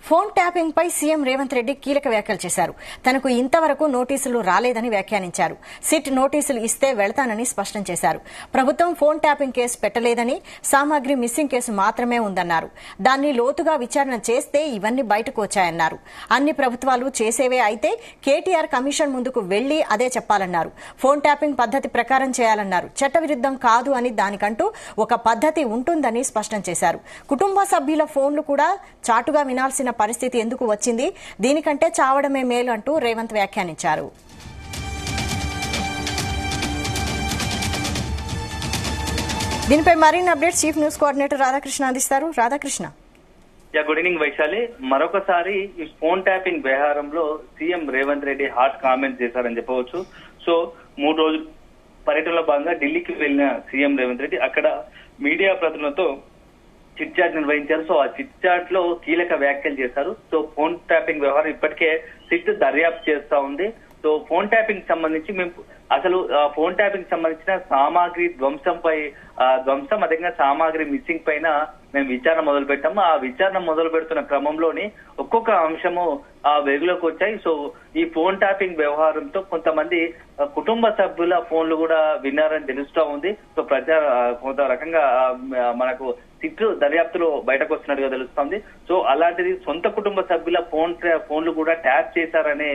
Phone tapping పై CM Revanth Reddy కీలక వ్యాఖ్యలు చేశారు. తనకు ఇంతవరకు నోటీసులు రాలేదని వ్యాఖ్యానించారు. సిట్ నోటీసులు ఇస్తే వెళతానని స్పష్టం చేశారు. ప్రభుత్వం ఫోన్ ట్యాపింగ్ కేసు పెట్టలేదని, సామాగ్రి మిస్సింగ్ కేసు మాత్రమే ఉందన్నారు. దాన్ని లోతుగా విచారణ చేస్తే ఇవన్నీ బయటకు వచ్చాయన్నారు. అన్ని ప్రభుత్వాలు చేసేవే అయితే కేటీఆర్ కమిషన్ ముందుకు వెళ్లి అదే చెప్పాలన్నారు. ఫోన్ ట్యాపింగ్ పద్దతి ప్రకారం చేయాలన్నారు. చట్టవిరుద్దం కాదు అని, దానికంటూ ఒక పద్దతి ఉంటుందని స్పష్టం చేశారు. కుటుంబ సభ్యుల ఫోన్లు కూడా చాటుగా వినాల్సిన పరిస్థితి ఎందుకు వచ్చింది, దీనికంటే చావడమే మేలు అంటూ రేవంత్ వ్యాఖ్యానించారు. దీనిపై మరిన్ని updates chief news coordinator Radhakrishna అందిస్తారు. రాధాకృష్ణ. Good evening Vaishali. మరొకసారి ఈ ఫోన్ ట్యాపింగ్ వ్యవహారంలో CM Revanth Reddy hot comment చేశారని చెప్పవచ్చు. సో 3 రోజుల పర్యటనలో భాగంగా ఢిల్లీకి వెళ్లిన సీఎం రేవంత్ రెడ్డి అక్కడ మీడియా ప్రతినిధులతో చిట్ చాట్ నిర్వహించారు. సో ఆ చిట్ చాట్ లో కీలక వ్యాఖ్యలు చేశారు. సో ఫోన్ ట్యాపింగ్ వ్యవహారం ఇప్పటికే సిట్ దర్యాప్తు చేస్తా ఉంది. సో ఫోన్ ట్యాపింగ్ సంబంధించి మేము అసలు ఫోన్ ట్యాపింగ్ సంబంధించిన సామాగ్రి ధ్వంసం అదేవిధంగా సామాగ్రి మిస్సింగ్ పైన మేము విచారణ మొదలు పెట్టాము. ఆ విచారణ మొదలు పెడుతున్న క్రమంలోని ఒక్కొక్క అంశము వెలుగులోకి వచ్చాయి. సో ఈ ఫోన్ ట్యాపింగ్ వ్యవహారంతో కొంతమంది కుటుంబ సభ్యుల ఫోన్లు కూడా విన్నారని తెలుస్తా ఉంది. సో కొంత రకంగా మనకు సిట్ దర్యాప్తులో బయటకు వస్తున్నట్టుగా తెలుస్తోంది. సో అలాంటిది సొంత కుటుంబ సభ్యుల ఫోన్లు కూడా ట్యాప్ చేశారనే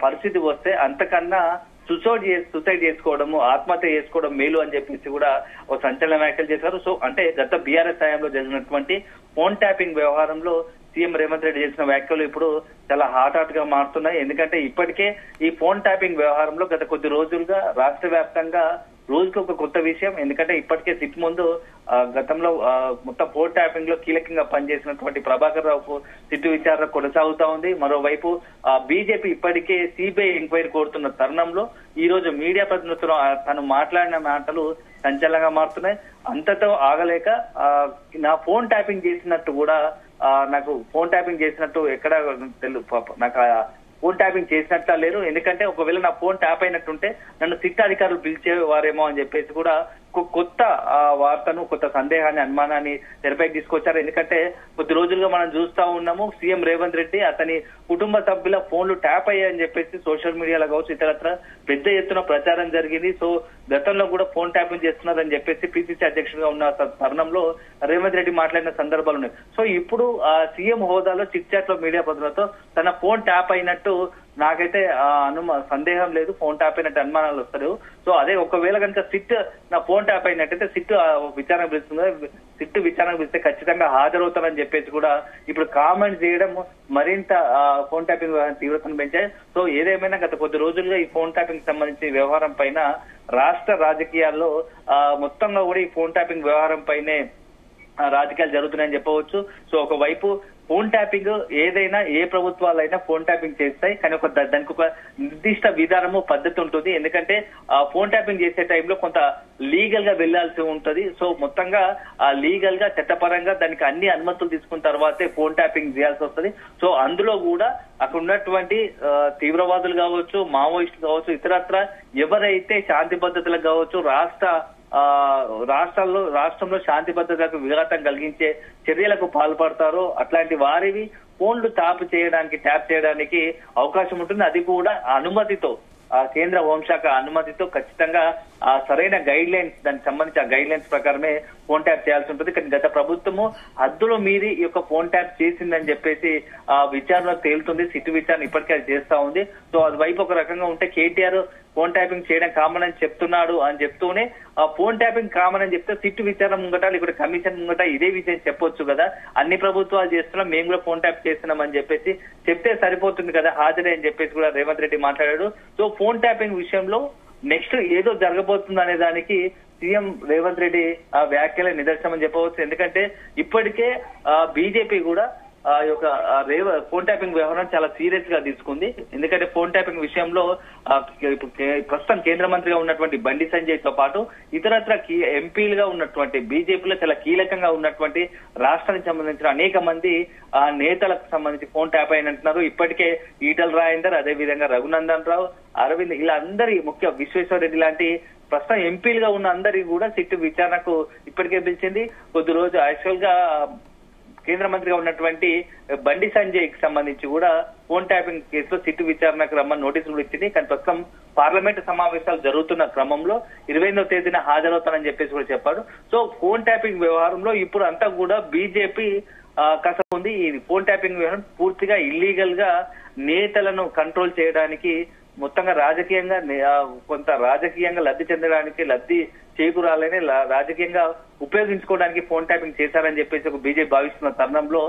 పరిస్థితి వస్తే అంతకన్నా సూసైడ్ చేసుకోవడము, ఆత్మహత్య చేసుకోవడం మేలు అని చెప్పేసి కూడా ఒక సంచలన వ్యాఖ్యలు చేశారు. సో అంటే గత బీఆర్ఎస్ హయాంలో జరిగినటువంటి ఫోన్ ట్యాపింగ్ వ్యవహారంలో సీఎం రేవంత్ రెడ్డి చేసిన వ్యాఖ్యలు ఇప్పుడు చాలా హాట్ గా మారుతున్నాయి. ఎందుకంటే ఇప్పటికే ఈ ఫోన్ ట్యాపింగ్ వ్యవహారంలో గత కొద్ది రోజులుగా రాష్ట్ర వ్యాప్తంగా రోజుకి ఒక కొత్త విషయం. ఎందుకంటే ఇప్పటికే సిట్ ముందు గతంలో మొత్తం ఫోన్ ట్యాపింగ్ లో కీలకంగా పనిచేసినటువంటి ప్రభాకర్ రావుకు సిట్ విచారణ కొనసాగుతా ఉంది. మరోవైపు బీజేపీ ఇప్పటికే సిబిఐ ఎంక్వైరీ కోరుతున్న తరుణంలో ఈ రోజు మీడియా ప్రతినిధులతో తను మాట్లాడిన మాటలు సంచలనంగా మారుతున్నాయి. అంతతో ఆగలేక నా ఫోన్ ట్యాపింగ్ చేసినట్టు కూడా నాకు ఫోన్ ట్యాపింగ్ చేసినట్టు ఎక్కడ నాకు ఫోన్ ట్యాపింగ్ చేసినట్లా లేరు. ఎందుకంటే ఒకవేళ నా ఫోన్ ట్యాప్ అయినట్టుంటే నన్ను సిట్ అధికారులు పిలిచేవారేమో అని చెప్పేసి కూడా కొత్త వార్తను, కొత్త సందేహాన్ని, అనుమానాన్ని తెరపైకి తీసుకొచ్చారు. ఎందుకంటే కొద్ది రోజులుగా మనం చూస్తా ఉన్నాము సీఎం రేవంత్ రెడ్డి అతని కుటుంబ సభ్యుల ఫోన్లు ట్యాప్ అయ్యాయని చెప్పేసి సోషల్ మీడియాలో కావచ్చు ఇతరత్ర పెద్ద ఎత్తున ప్రచారం జరిగింది. సో గతంలో కూడా ఫోన్ ట్యాపింగ్ చేస్తున్నారని చెప్పేసి పిసిసి అధ్యక్షుడిగా ఉన్న తరుణంలో రేవంత్ రెడ్డి మాట్లాడిన సందర్భాలు ఉన్నాయి. సో ఇప్పుడు సీఎం హోదాలో చిట్ చాట్ లో మీడియా ప్రతినిధులతో తన ఫోన్ ట్యాప్ అయినట్టు నాకైతే సందేహం లేదు, ఫోన్ ట్యాప్ అయినట్టు అనుమానాలు వస్తారు. సో అదే ఒకవేళ కనుక సిట్ నా ఫోన్ ట్యాప్ అయినట్టయితే సిట్ విచారణ పిలుస్తుంది, సిట్ విచారణ పిలిస్తే ఖచ్చితంగా హాజరవుతానని చెప్పేసి కూడా ఇప్పుడు కామెంట్ చేయడం మరింత ఫోన్ ట్యాపింగ్ తీవ్రతను పెంచాయి. సో ఏదేమైనా గత కొద్ది రోజులుగా ఈ ఫోన్ ట్యాపింగ్ సంబంధించి వ్యవహారం పైన రాష్ట్ర రాజకీయాల్లో మొత్తంగా కూడా ఈ ఫోన్ ట్యాపింగ్ వ్యవహారం పైనే రాజకీయాలు జరుగుతున్నాయని చెప్పవచ్చు. సో ఒకవైపు ఫోన్ ట్యాపింగ్ ఏదైనా ఏ ప్రభుత్వాలైనా ఫోన్ ట్యాపింగ్ చేస్తాయి, కానీ దానికి ఒక నిర్దిష్ట విధానము, పద్ధతి ఉంటుంది. ఎందుకంటే ఫోన్ ట్యాపింగ్ చేసే టైంలో కొంత లీగల్ గా వెళ్లాల్సి ఉంటది. సో మొత్తంగా లీగల్ గా చట్టపరంగా దానికి అన్ని అనుమతులు తీసుకున్న తర్వాతే ఫోన్ ట్యాపింగ్ చేయాల్సి వస్తుంది. సో అందులో కూడా అక్కడ ఉన్నటువంటి తీవ్రవాదులు కావచ్చు, మావోయిస్టులు కావచ్చు, ఇతరత్ర ఎవరైతే శాంతి భద్రతలకు కావచ్చు, రాష్ట్రంలో శాంతి భద్రతలకు విఘాతం కలిగించే చర్యలకు పాల్పడతారో అట్లాంటి వారివి ఫోన్లు ట్యాప్ చేయడానికి అవకాశం ఉంటుంది. అది కూడా అనుమతితో, కేంద్ర హోంశాఖ అనుమతితో ఖచ్చితంగా సరైన గైడ్ లైన్స్, దానికి సంబంధించి ఆ గైడ్ లైన్స్ ప్రకారమే ఫోన్ ట్యాప్ చేయాల్సి ఉంటుంది. కానీ గత ప్రభుత్వము హద్దులో మీరి ఈ యొక్క ఫోన్ ట్యాప్ చేసిందని చెప్పేసి విచారణలో తేలుతుంది. సిట్ విచారణ ఇప్పటికే అది చేస్తా ఉంది. సో అది వైపు ఒక రకంగా ఉంటే కేటీఆర్ ఫోన్ ట్యాపింగ్ చేయడం కామన్ అని చెప్తున్నాడు అని చెప్తూనే ఫోన్ ట్యాపింగ్ కామన్ అని చెప్తే సిట్ విచారణ ముంగట లేకపోతే కమిషన్ ముంగట ఇదే విషయం చెప్పొచ్చు కదా, అన్ని ప్రభుత్వాలు చేస్తున్నాం, మేము కూడా ఫోన్ ట్యాప్ చేస్తున్నాం అని చెప్పేసి చెప్తే సరిపోతుంది కదా, హాజరే అని చెప్పేసి కూడా రేవంత్ రెడ్డి మాట్లాడాడు. సో ఫోన్ ట్యాపింగ్ విషయంలో నెక్స్ట్ ఏదో జరగబోతుంది అనే దానికి సీఎం రేవంత్ రెడ్డి వ్యాఖ్యలే నిదర్శనం అని చెప్పవచ్చు. ఎందుకంటే ఇప్పటికే బీజేపీ కూడా ఈ యొక్క ఫోన్ ట్యాపింగ్ వ్యవహారం చాలా సీరియస్ గా తీసుకుంది. ఎందుకంటే ఫోన్ ట్యాపింగ్ విషయంలో ప్రస్తుతం కేంద్ర మంత్రిగా ఉన్నటువంటి బండి సంజయ్ తో పాటు ఇతరత్ర ఎంపీలుగా ఉన్నటువంటి బీజేపీలో చాలా కీలకంగా ఉన్నటువంటి రాష్ట్రానికి సంబంధించిన అనేక మంది నేతలకు సంబంధించి ఫోన్ ట్యాప్ అయినంటున్నారు. ఇప్పటికే ఈటల రాజేందర్, అదేవిధంగా రఘునందన్ రావు, అరవింద్, ఇలా అందరి ముఖ్య విశ్వేశ్వర రెడ్డి లాంటి ప్రస్తుతం ఎంపీలుగా ఉన్న అందరికీ కూడా సిట్ విచారణకు ఇప్పటికే పిలిచింది. కొద్ది రోజు యాక్చువల్ గా కేంద్ర మంత్రిగా ఉన్నటువంటి బండి సంజయ్ కి సంబంధించి కూడా ఫోన్ ట్యాపింగ్ కేసులో సిట్ విచారణకు రమ్మని నోటీసులు ఇచ్చింది. కానీ ప్రస్తుతం పార్లమెంటు సమావేశాలు జరుగుతున్న క్రమంలో 28వ తేదీన హాజరవుతానని చెప్పేసి కూడా చెప్పాడు. సో ఫోన్ ట్యాపింగ్ వ్యవహారంలో ఇప్పుడు అంతా కూడా బీజేపీ కసం ఉంది. ఈ ఫోన్ ట్యాపింగ్ వ్యవహారం పూర్తిగా ఇల్లీగల్ గా నేతలను కంట్రోల్ చేయడానికి, మొత్తంగా రాజకీయంగా కొంత రాజకీయంగా లబ్ధి చెందడానికి, లబ్ధి చేకూరాలని రాజకీయంగా ఉపయోగించుకోవడానికి ఫోన్ ట్యాపింగ్ చేశారని చెప్పేసి ఒక బీజేపీ భావిస్తున్న తరుణంలో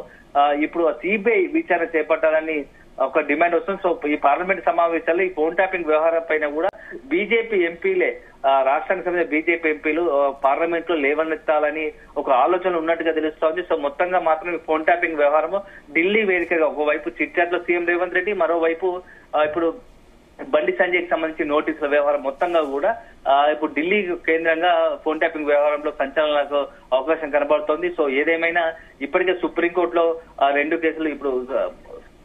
ఇప్పుడు సిబిఐ విచారణ చేపట్టాలని ఒక డిమాండ్ వస్తుంది. సో ఈ పార్లమెంట్ సమావేశాల్లో ఈ ఫోన్ ట్యాపింగ్ వ్యవహారం పైన కూడా బీజేపీ ఎంపీలే, రాష్ట్రానికి సంబంధించిన బీజేపీ ఎంపీలు పార్లమెంట్ లో లేవనెత్తాలని ఒక ఆలోచన ఉన్నట్టుగా తెలుస్తోంది. సో మొత్తంగా మాత్రం ఈ ఫోన్ ట్యాపింగ్ వ్యవహారం ఢిల్లీ వేదికగా ఒకవైపు చిట్చాట్ లో సీఎం రేవంత్ రెడ్డి, మరోవైపు ఇప్పుడు బండి సంజయ్ కి సంబంధించి నోటీసుల వ్యవహారం మొత్తంగా కూడా ఇప్పుడు ఢిల్లీ కేంద్రంగా ఫోన్ ట్యాపింగ్ వ్యవహారంలో సంచలనాలకు అవకాశం కనబడుతోంది. సో ఏదేమైనా ఇప్పటికే సుప్రీంకోర్టులో 2 కేసులు ఇప్పుడు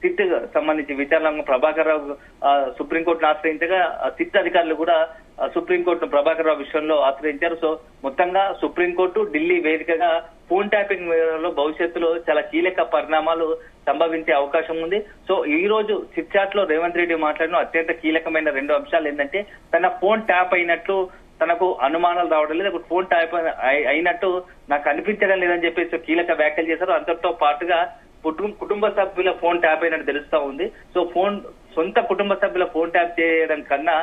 సిట్ సంబంధించి విచారణ ప్రభాకర్ రావు సుప్రీంకోర్టును ఆశ్రయించగా సిట్ అధికారులు కూడా సుప్రీంకోర్టును ప్రభాకర్ రావు విషయంలో ఆశ్రయించారు. సో మొత్తంగా సుప్రీంకోర్టు ఢిల్లీ వేదికగా ఫోన్ ట్యాపింగ్ లో భవిష్యత్తులో చాలా కీలక పరిణామాలు సంభవించే అవకాశం ఉంది. సో ఈ రోజు చిట్ చాట్ లో రేవంత్ రెడ్డి మాట్లాడిన అత్యంత కీలకమైన 2 అంశాలు ఏంటంటే, తన ఫోన్ ట్యాప్ అయినట్లు తనకు అనుమానాలు రావడం లేదు, ఫోన్ ట్యాప్ అయినట్టు నాకు అనిపించడం లేదని చెప్పేసి కీలక వ్యాఖ్యలు చేశారు. అంతటితో పాటుగా కుటుంబ సభ్యుల ఫోన్ ట్యాప్ అయినట్టు తెలుస్తా ఉంది. సో సొంత కుటుంబ సభ్యుల ఫోన్ ట్యాప్ చేయడం కన్నా,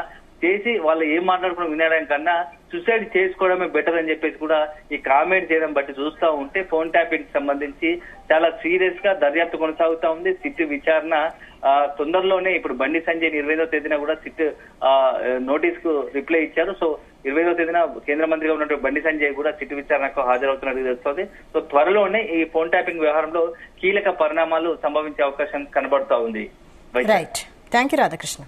చేసి వాళ్ళు ఏం మాట్లాడుకుని వినడం కన్నా సూసైడ్ చేసుకోవడమే బెటర్ అని చెప్పేసి కూడా ఈ కామెంట్ చేయడం బట్టి చూస్తా ఉంటే ఫోన్ ట్యాపింగ్ సంబంధించి చాలా సీరియస్ గా దర్యాప్తు కొనసాగుతా ఉంది. సిట్ విచారణ తొందరలోనే ఇప్పుడు బండి సంజయ్ 28వ తేదీన కూడా సిట్ నోటీస్ కు రిప్లై ఇచ్చారు. సో 28వ తేదీన కేంద్ర మంత్రిగా ఉన్నటువంటి బండి సంజయ్ కూడా సిట్ విచారణకు హాజరవుతున్నట్టు తెలుస్తోంది. సో త్వరలోనే ఈ ఫోన్ ట్యాపింగ్ వ్యవహారంలో కీలక పరిణామాలు సంభవించే అవకాశం కనబడుతా ఉంది. Right, thank you Radhakrishna.